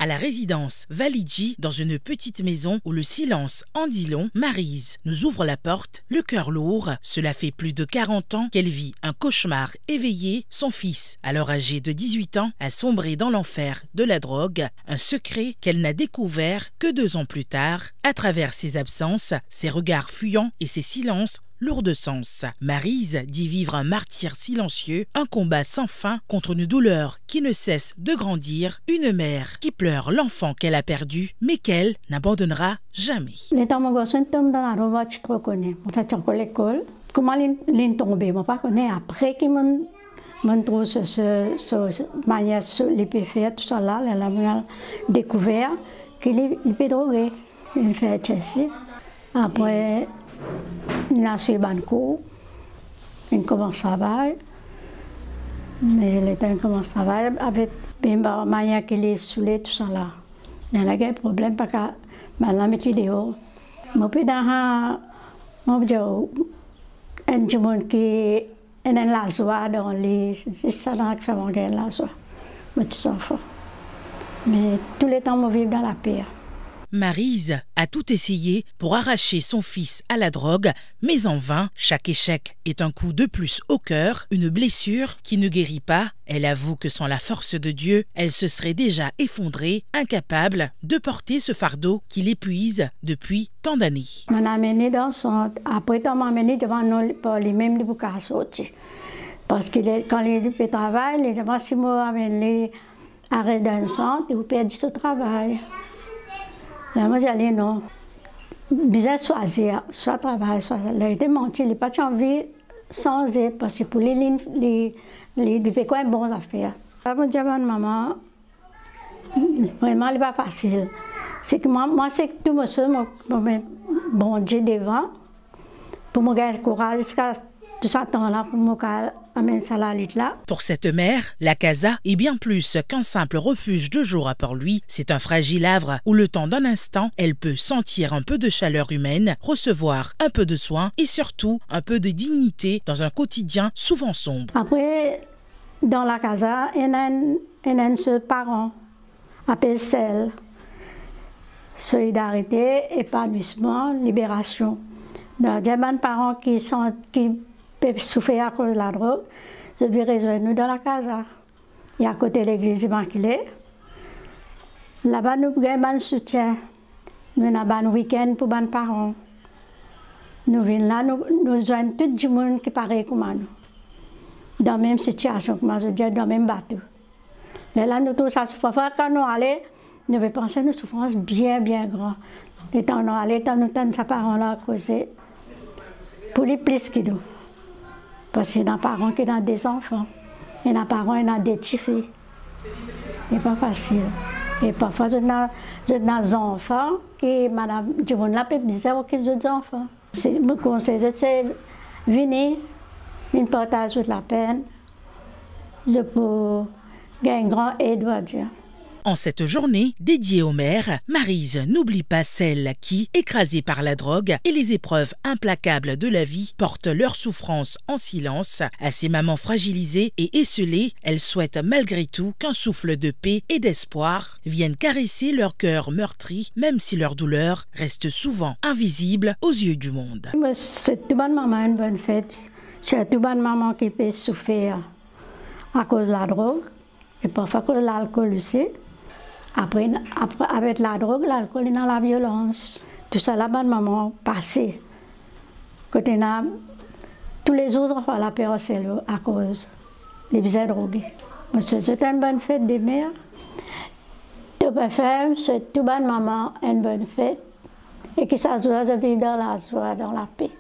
À la résidence Validji, dans une petite maison où le silence en dit long, Maryse nous ouvre la porte, le cœur lourd. Cela fait plus de 40 ans qu'elle vit un cauchemar éveillé. Son fils, alors âgé de 18 ans, a sombré dans l'enfer de la drogue. Un secret qu'elle n'a découvert que 2 ans plus tard, à travers ses absences, ses regards fuyants et ses silences lourd de sens. Maryse dit vivre un martyre silencieux, un combat sans fin contre une douleur qui ne cesse de grandir, une mère qui pleure l'enfant qu'elle a perdu, mais qu'elle n'abandonnera jamais. Comment l'in tombé, moi pas connais après qui m'en trouve ce manière les peut faire tout ça là, elle a découvert qu'il peut droguer, il fait Chelsea. Après il a suivi un cours, il commence à travailler, mais le temps qu'il commence à travailler, avec la manière qu'il est saoulé, tout ça là, il y a un problème parce que maintenant, je suis dehors. Je suis dans un monde qui est la joie dans les... C'est ça qui fait mon gars la joie, mes petits enfants. Mais tout le temps, je vis dans la paix. Maryse a tout essayé pour arracher son fils à la drogue, mais en vain. Chaque échec est un coup de plus au cœur, une blessure qui ne guérit pas. Elle avoue que sans la force de Dieu, elle se serait déjà effondrée, incapable de porter ce fardeau qui l'épuise depuis tant d'années. Je m'ai amené dans son... Après, je m'ai amené devant nous pour les mêmes pour qu'à sortir. Parce que quand il travaille, il dit si moi amené arrêt d'un centre, il perd ce travail. Moi, j'ai dit non. Bizarre choisir, soit travail, soit. Il a été menti, il n'a pas envie sans eux, parce que pour les fait quoi une bonne affaire. Je dis à maman, vraiment, il n'est pas facile. C'est que moi, c'est que tout le monde, bon Dieu devant, pour me garder le courage jusqu'à tout ce temps-là, pour me amener ça là. Pour cette mère, la casa est bien plus qu'un simple refuge de jour à Port-Louis. C'est un fragile havre où le temps d'un instant, elle peut sentir un peu de chaleur humaine, recevoir un peu de soins et surtout un peu de dignité dans un quotidien souvent sombre. Après, dans la casa, il y a un seul parent, appelé CEL. Solidarité, épanouissement, libération. Il y a des parents qui peuvent souffrir à cause de la drogue. Je vais rejoindre nous dans la casa. Il y a à côté de l'église immaculée. Là-bas, nous avons un soutien. Nous avons un week-end pour les parents. Nous venons là, nous joignons tout le monde qui paraît comme nous. Dans la même situation, comme je dis, dans le même bateau. Là, nous tous, parfois, quand nous allons, nous devons penser à une souffrance bien, bien grande. Et quand nous allons, nous avons ces parents-là à causer pour les plus que nous. Parce qu'il y a des parents qui ont des enfants, il y a des parents qui ont des petites filles. Ce n'est pas facile. Et parfois, j'ai des enfants qui, madame, du monde là, peut bizarre qui ont des enfants. Mon conseil, c'est venir, partager la peine, je peux gagner une grande aide, à dire. En cette journée dédiée aux mères, Maryse n'oublie pas celles qui, écrasées par la drogue et les épreuves implacables de la vie, portent leur souffrance en silence. À ces mamans fragilisées et esseulées, elle souhaite malgré tout qu'un souffle de paix et d'espoir vienne caresser leur cœur meurtri, même si leur douleur reste souvent invisible aux yeux du monde. C'est toute bonne maman une bonne fête. C'est toute bonne maman qui peut souffrir à cause de la drogue et parfois à cause de l'alcool aussi. Après, avec la drogue, l'alcool et la violence. Tout ça, la bonne maman passé. Quand on a tous les autres enfants, la peur, c'est à cause des bizarres drogués. C'est une bonne fête des mères. Tout peut faire, c'est toute bonne maman, une bonne fête. Et que ça se vivre dans la joie, dans la paix.